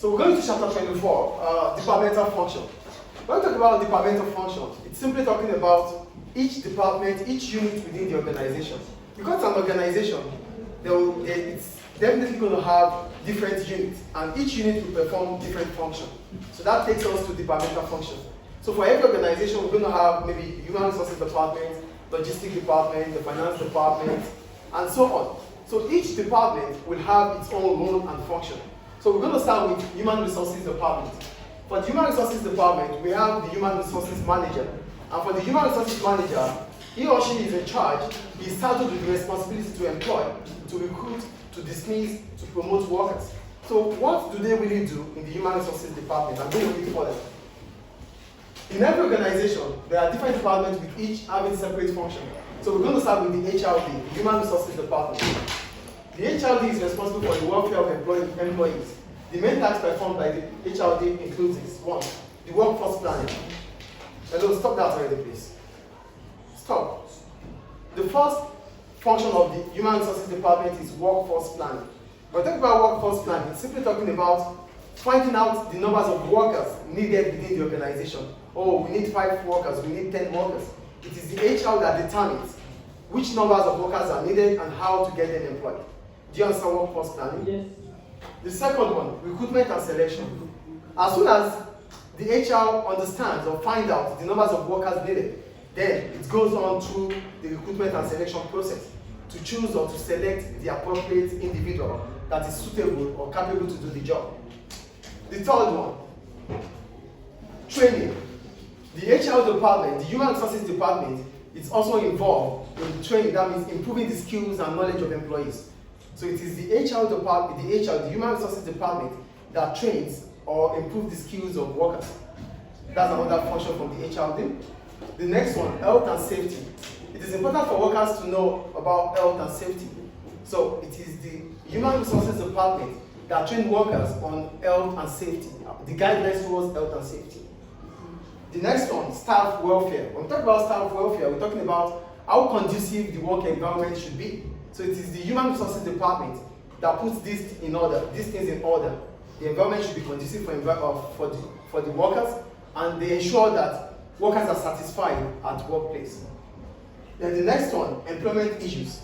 So we're going to chapter 24, departmental function. When we talk about departmental function, it's simply talking about each department, each unit within the organization. Because it's an organization, it's definitely going to have different units, and each unit will perform different functions. So that takes us to departmental function. So for every organization, we're going to have maybe human resources department, logistics department, the finance department, and so on. So each department will have its own role and function. So we're going to start with human resources department. For the human resources department, we have the human resources manager. And for the human resources manager, he or she is in charge. He is saddled with the responsibility to employ, to recruit, to dismiss, to promote workers. So what do they really do in the human resources department? I'm going to read for them. In every organization, there are different departments with each having separate function. So we're going to start with the HRD, the Human Resources Department. The HRD is responsible for the welfare of employees. The main tasks performed by the HRD includes this. 1. The workforce planning. Hello, stop that already, please. Stop. The first function of the Human Resources Department is workforce planning. When we talk about workforce planning, it's simply talking about finding out the numbers of workers needed within the organization. Oh, we need 5 workers, we need 10 workers. It is the HR that determines which numbers of workers are needed and how to get them employed. Do you understand workforce planning? Yes. The second one, recruitment and selection. As soon as the HR understands or finds out the numbers of workers needed, then it goes on through the recruitment and selection process to choose or to select the appropriate individual that is suitable or capable to do the job. The third one, training. The HR department, the Human Resources Department, is also involved in training. That means improving the skills and knowledge of employees. So it is the HR department, the Human Resources Department, that trains or improves the skills of workers. That's another function from the HRD. The next one, health and safety. It is important for workers to know about health and safety. So it is the Human Resources Department that trains workers on health and safety, the guidelines towards health and safety. The next one, staff welfare. When we talk about staff welfare, we're talking about how conducive the work environment should be. So it is the Human Resources Department that puts these in order, these things in order. The environment should be conducive for the workers, and they ensure that workers are satisfied at workplace. Then the next one, employment issues.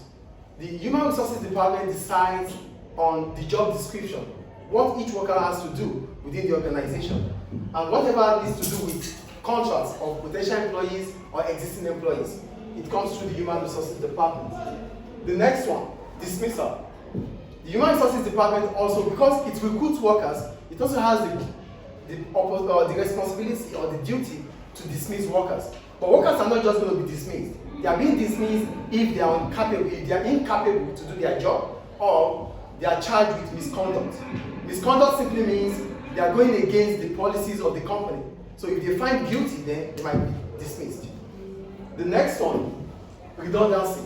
The Human Resources Department decides on the job description, what each worker has to do within the organization, and whatever needs to do with contracts of potential employees or existing employees. It comes through the Human Resources Department. The next one, dismissal. The Human Resources Department also, because it recruits workers, it also has the responsibility or the duty to dismiss workers. But workers are not just going to be dismissed. They are being dismissed if they are incapable to do their job, or they are charged with misconduct. Misconduct simply means they are going against the policies of the company. So if they find guilty, then they might be dismissed. The next one, redundancy.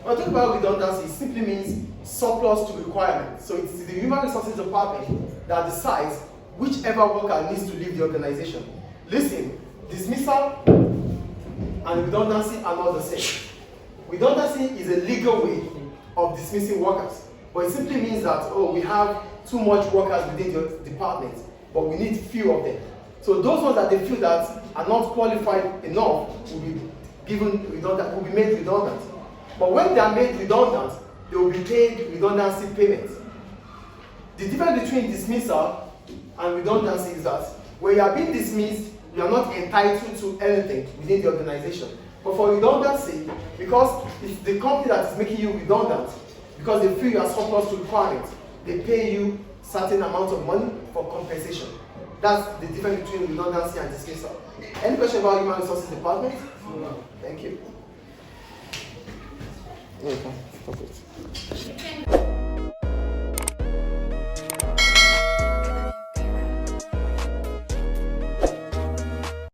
When I talk about redundancy, it simply means surplus to requirements. So it's the Human Resources Department that decides whichever worker needs to leave the organization. Listen, dismissal and redundancy are not the same. Redundancy is a legal way of dismissing workers, but it simply means that, oh, we have too much workers within the department, but we need few of them. So those ones that they feel that are not qualified enough will be given redundant, will be made redundant. But when they are made redundant, they will be paid redundancy payments. The difference between dismissal and redundancy is that when you are being dismissed, you are not entitled to anything within the organization. But for redundancy, because it's the company that is making you redundant, because they feel you are surplus to requirements, they pay you certain amount of money for compensation. That's the difference between redundancy and dismissal. Any question about Human Resources Department? No. Thank you.